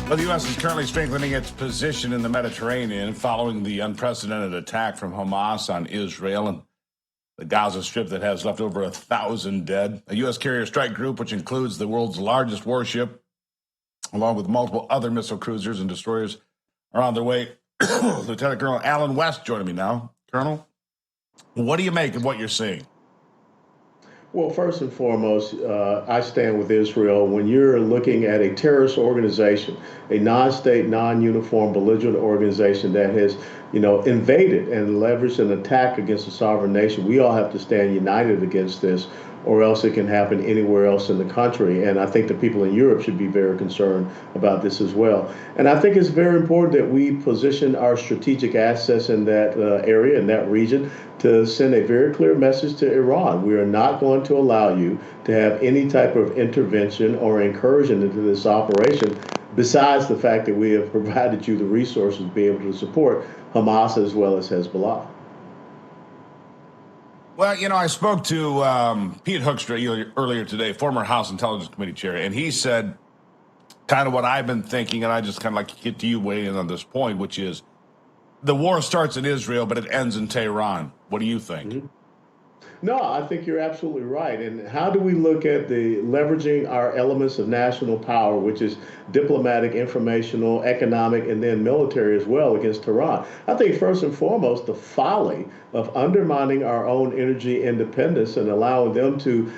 Well, the U.S. is currently strengthening its position in the Mediterranean following the unprecedented attack from Hamas on Israel and the Gaza Strip that has left over 1,000 dead. A U.S. carrier strike group, which includes the world's largest warship, along with multiple other missile cruisers and destroyers, are on their way. Lieutenant Colonel Allan West joining me now. Colonel, what do you make of what you're seeing? Well, first and foremost, I stand with Israel. When you're looking at a terrorist organization, a non-state, non-uniform, belligerent organization that has, invaded and leveraged an attack against a sovereign nation, we all have to stand united against this, or else it can happen anywhere else in the country. And I think the people in Europe should be very concerned about this as well. And I think it's very important that we position our strategic assets in that area, in that region, to send a very clear message to Iran. We are not going to allow you to have any type of intervention or incursion into this operation, besides the fact that we have provided you the resources to be able to support Hamas as well as Hezbollah. Well, I spoke to Pete Hoekstra earlier today, former House Intelligence Committee chair, and he said kind of what I've been thinking, and I just kind of like to get to you weigh in on this point, which is the war starts in Israel, but it ends in Tehran. What do you think? Mm-hmm. No, I think you're absolutely right. And how do we look at the leveraging our elements of national power, which is diplomatic, informational, economic, and then military as well against Tehran? I think first and foremost, the folly of undermining our own energy independence and allowing them to,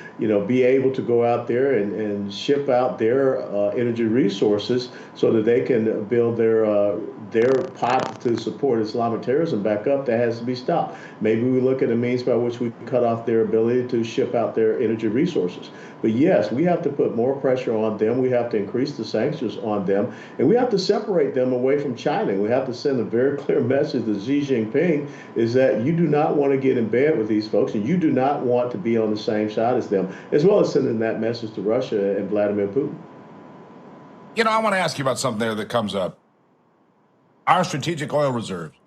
be able to go out there and ship out their energy resources so that they can build their pot to support Islamic terrorism back up. That has to be stopped. Maybe we look at a means by which we cut off their ability to ship out their energy resources. But yes, we have to put more pressure on them. We have to increase the sanctions on them, and we have to separate them away from China. We have to send a very clear message to Xi Jinping is that you do not want to get in bed with these folks, and you do not want to be on the same side as them, as well as sending that message to Russia and Vladimir Putin. I want to ask you about something there that comes up. Our strategic oil reserves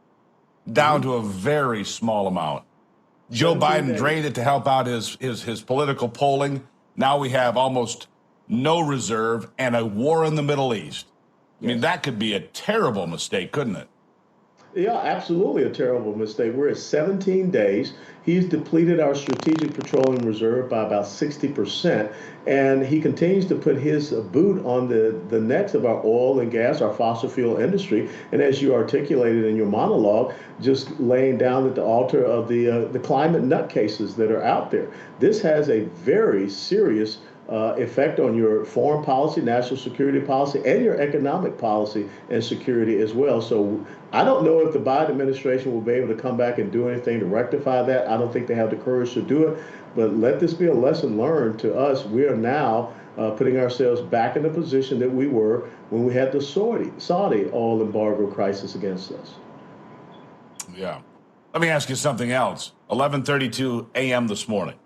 down to a very small amount. Joe Biden drained it to help out his political polling. Now we have almost no reserve and a war in the Middle East. I mean, that could be a terrible mistake, couldn't it? Yeah, absolutely a terrible mistake. We're at 17 days. He's depleted our strategic petroleum reserve by about 60%, and he continues to put his boot on the necks of our oil and gas, our fossil fuel industry. And as you articulated in your monologue, just laying down at the altar of the climate nutcases that are out there. This has a very serious effect on your foreign policy, national security policy, and your economic policy and security as well. So I don't know if the Biden administration will be able to come back and do anything to rectify that. I don't think they have the courage to do it. But let this be a lesson learned to us. We are now putting ourselves back in the position that we were when we had the Saudi oil embargo crisis against us. Yeah. Let me ask you something else. 11:32 a.m. this morning.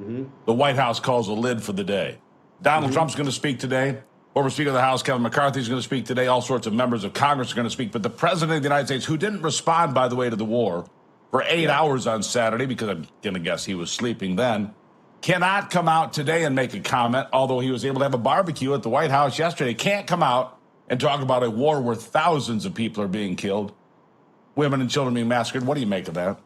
Mm-hmm. The White House calls a lid for the day. Donald Trump's going to speak today. Former Speaker of the House, Kevin McCarthy, is going to speak today. All sorts of members of Congress are going to speak. But the President of the United States, who didn't respond, by the way, to the war for 8 hours on Saturday, because I'm going to guess he was sleeping then, cannot come out today and make a comment, although he was able to have a barbecue at the White House yesterday. Can't come out and talk about a war where thousands of people are being killed, women and children being massacred. What do you make of that?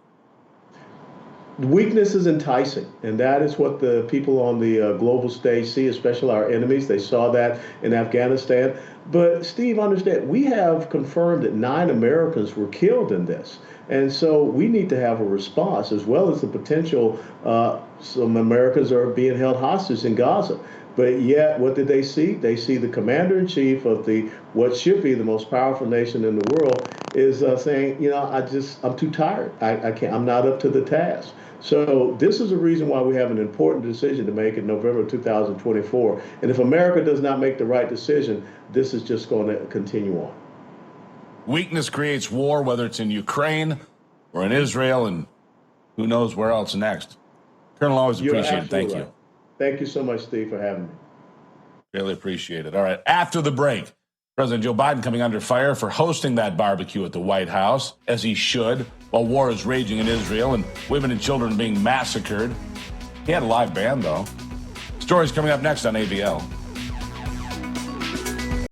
Weakness is enticing, and that is what the people on the global stage see, especially our enemies. They saw that in Afghanistan. But, Steve, understand, we have confirmed that 9 Americans were killed in this. And so we need to have a response, as well as the potential some Americans are being held hostage in Gaza. But yet, what did they see? They see the commander-in-chief of what should be the most powerful nation in the world is saying, I'm too tired. I can't. I'm not up to the task. So this is a reason why we have an important decision to make in November 2024. And if America does not make the right decision, this is just going to continue on. Weakness creates war, whether it's in Ukraine or in Israel, and who knows where else next. Colonel, always appreciate it. Thank you. Thank you so much, Steve, for having me. Really appreciate it. All right. After the break, President Joe Biden coming under fire for hosting that barbecue at the White House, as he should, while war is raging in Israel and women and children being massacred. He had a live band, though. Stories coming up next on ABL.